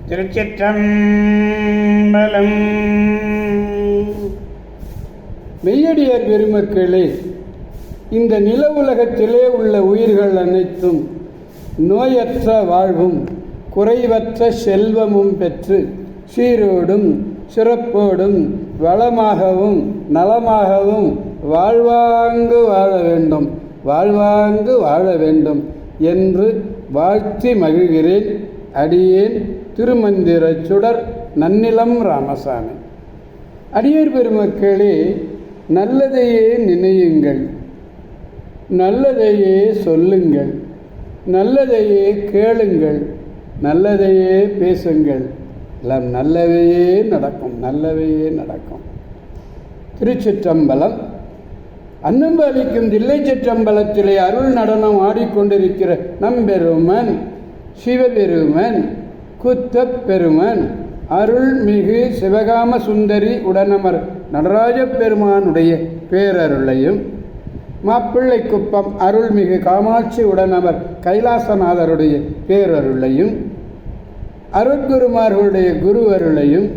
திருச்சிற்றம்பலம். மெய்யடியார் பெருமக்களே, இந்த நில உலகத்திலே உள்ள உயிர்கள் அனைத்தும் நோயற்ற வாழ்வும் குறைவற்ற செல்வமும் பெற்று சீரோடும் சிறப்போடும் வளமாகவும் நலமாகவும் வாழ்வாங்கு வாழ வேண்டும் என்று வாழ்த்தி மகிழ்கிறேன். அடியேன் திருமந்திர சுடர் நன்னிலம் ராமசாமி. அடியார் பெருமக்களே, நல்லதையே நினையுங்கள், நல்லதையே சொல்லுங்கள், நல்லதையே கேளுங்கள், நல்லதையே பேசுங்கள், எல்லாம் நல்லவையே நடக்கும். திருச்சிற்றம்பலம். அன்னம்பாலிக்கும் தில்லை சிற்றம்பலத்திலே அருள் நடனம் ஆடிக்கொண்டிருக்கிற நம்பெருமன் சிவபெருமன் குத்தப் பெருமன் அருள்மிகு சிவகாம சுந்தரி உடனமர் நடராஜ பெருமானுடைய பேரருளையும், மாப்பிள்ளை குப்பம் அருள்மிகு காமாட்சி உடனமர் கைலாசநாதருடைய பேரருளையும், அருட்குருமார்களுடைய குரு அருளையும்,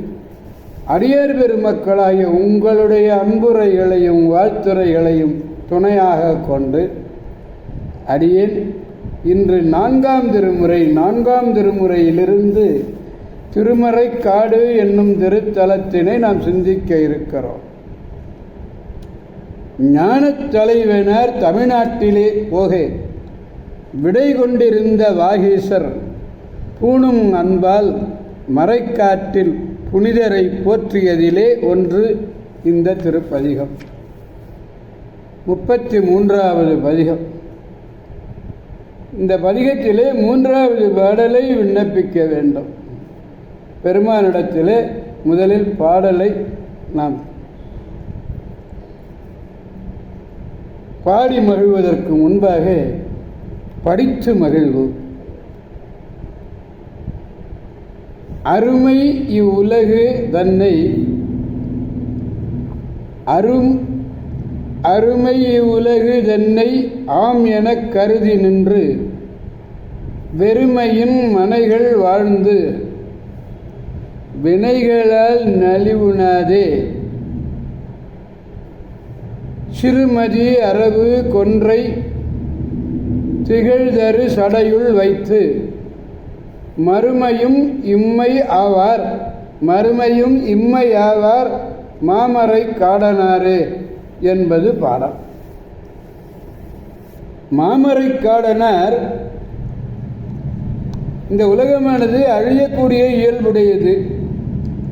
அடியார் பெருமக்களாகிய உங்களுடைய அன்புரைகளையும் வாழ்த்துரைகளையும் துணையாக கொண்டு அடியேன் இன்று நான்காம் திருமுறையிலிருந்து திருமறைக்காடு என்னும் திருத்தலத்தினை நாம் சிந்திக்க இருக்கிறோம். ஞானத் தலைவனர் தமிழ்நாட்டிலே போக விடை கொண்டிருந்த வாகீசர் பூணும் அன்பால் மறைக்காட்டில் புனிதரை போற்றியதிலே ஒன்று இந்த திருப்பதிகம். 33வது பதிகம். இந்த பதிகத்திலே 3வது பாடலை விண்ணப்பிக்க வேண்டும். பெருமானிடத்திலே முதலில் பாடலை நாம் பாடி மகிழ்வதற்கு முன்பாக படித்து மகிழ்வோம். அருமை இவ்வுலகு தன்னை அருமை இவ்வுலகு தன்னை ஆம் எனக் கருதி நின்று வெறுமையின் மனைகள் வாழ்ந்து வினைகளால் நலிவுணாதே சிறுமதி அரவு கொன்றை திகழ்தரு சடையுள் வைத்து மறுமையும் இம்மை ஆவார் மாமரை காடனாரே என்பது பாடம். மாமரை காடனார் இந்த உலகமானது அழியக்கூடிய இயல்புடையது.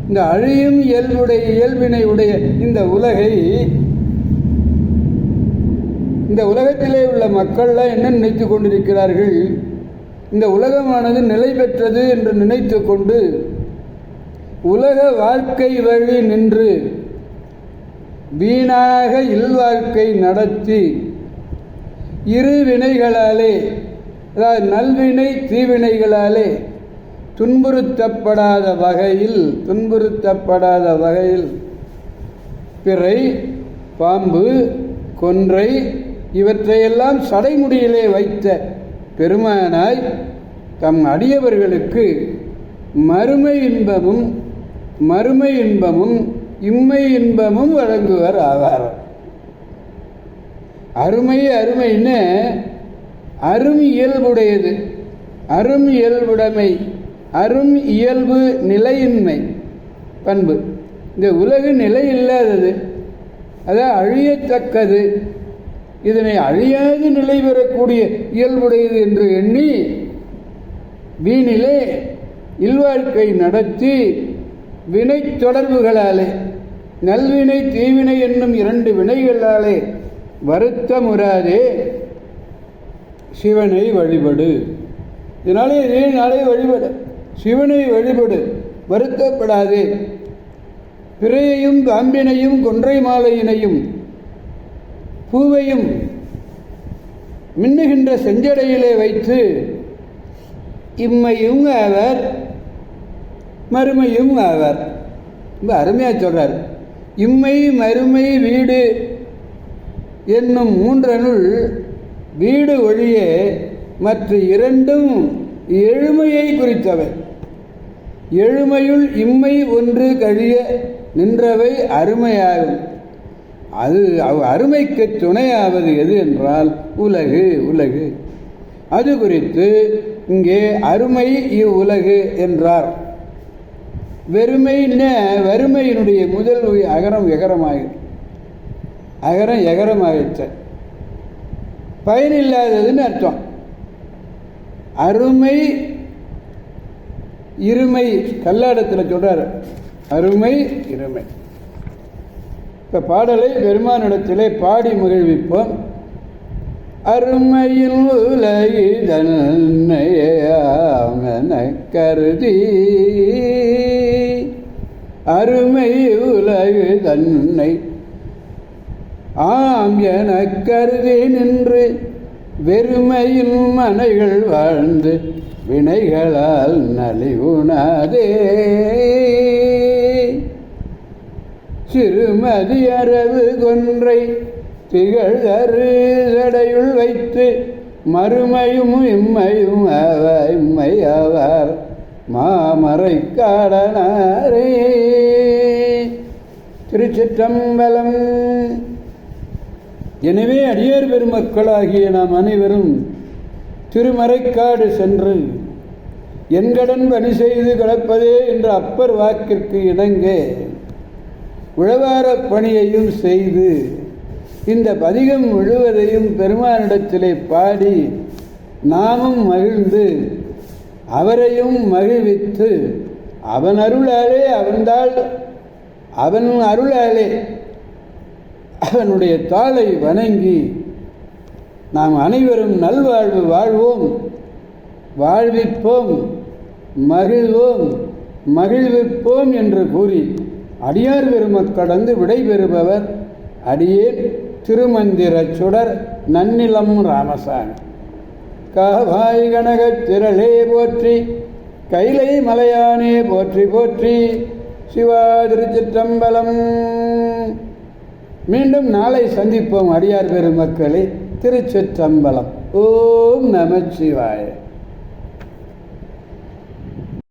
இந்த அழியும் இயல்பினை உடைய இந்த உலகத்திலே உள்ள மக்கள்லாம் என்ன நினைத்து கொண்டிருக்கிறார்கள்? இந்த உலகமானது நிலை பெற்றது என்று நினைத்து கொண்டு உலக வாழ்க்கை வழி நின்று வீணாக இல்வாழ்க்கை நடத்தி இரு வினைகளாலே, அதாவது நல்வினை தீவினைகளாலே துன்புறுத்தப்படாத வகையில் பிறை பாம்பு கொன்றை இவற்றையெல்லாம் சடைமுடியிலே வைத்த பெருமானாய் தம் அடியவர்களுக்கு மறுமை இன்பமும் இம்மை இன்பமும் வழங்குவர் ஆவார். அருமைன்னு அரும் இயல்புடையது, அரும் இயல்புடைமை, அரும் இயல்பு நிலையின்மை பண்பு. இந்த உலகு நிலை இல்லாதது, அதாவது அழியத்தக்கது. இதனை அழியாது நிலை பெறக்கூடிய இயல்புடையது என்று எண்ணி வீணிலே இல்வாழ்க்கை நடத்தி வினை தொடர்புகளாலே, நல்வினை தீவினை என்னும் 2 வினைகளாலே வருத்தமுறாதே சிவனை வழிபடு. இதனாலே நாளை வழிபடு, சிவனை வழிபடு, வருத்தப்படாதே. பிறையையும் பாம்பினையும் கொன்றை மாலையினையும் பூவையும் மின்னுகின்ற செஞ்சடையிலே வைத்து இம்மையும் ஆவர் மறுமையும் ஆவர். ரொம்ப அருமையாக சொல்றார். இம்மை மறுமை வீடு என்னும் 3 வீடு ஒழிய மற்ற 2 எழுமையை குறித்தவை. எழுமையுள் இம்மை ஒன்று கழிய நின்றவை அருமையாகும். அது அருமைக்கு துணையாவது எது என்றால் உலகு. உலகு அது குறித்து இங்கே அருமை இவ்வுலகு என்றார். வெறுமைன்னு வறுமையினுடைய முதல் அகரம் எகரமாயிற்று. அகரம் எகரமாயிற்று, பயனில்லாததுன்னு அர்த்தம். அருமை இருமை கல்லாடத்தில் சொல்றார், அருமை இருமை. இப்போ பாடலை பெருமானிடத்திலே பாடி மகிழ்விப்போம். அருமையில் உலகிதன்னையாமென கருதி, அருமை உலகு தன்னை ஆம் என கருதி நின்று வெறுமையில் மனைகள் வாழ்ந்து வினைகளால் நலிவுணாதே. சிறுமதி அரவு கொன்றை திகழ்கரு சடையுள் வைத்து மறுமையும் இம்மையும் இம்மையாவார் மாமரை காடனாரே. திருச்சிற்றம்பலம். எனவே அடியார் பெருமக்களாகிய நாம் அனைவரும் திருமறைக்காடு சென்று என்கடன் பணி செய்து கிடப்பதே என்ற அப்பர் வாக்கிற்கு இணங்க உழவார பணியையும் செய்து இந்த பதிகம் முழுவதையும் பெருமானிடத்திலே பாடி நாமும் மகிழ்ந்து அவரையும் மகிழ்வித்து அவன் அருளாலே அவன் அருளாலே அவனுடைய தாளை வணங்கி நாம் அனைவரும் நல்வாழ்வு வாழ்வோம், வாழ்விப்போம், மகிழ்வோம், மகிழ்விப்போம் என்று கூறி அடியார் பெருமக்கடந்து விடைபெறுபவர் அடியேன் திருமந்திர சுடர் நன்னிலம் ராமசாமி. காவாய் கனகத் திரளே போற்றி, கைலை மலையானே போற்றி போற்றி. சிவா திருச்சிற்றம்பலம். மீண்டும் நாளை சந்திப்போம் அடியார் பெருமக்களே. திருச்சிற்றம்பலம். ஓம் நமச்சிவாய.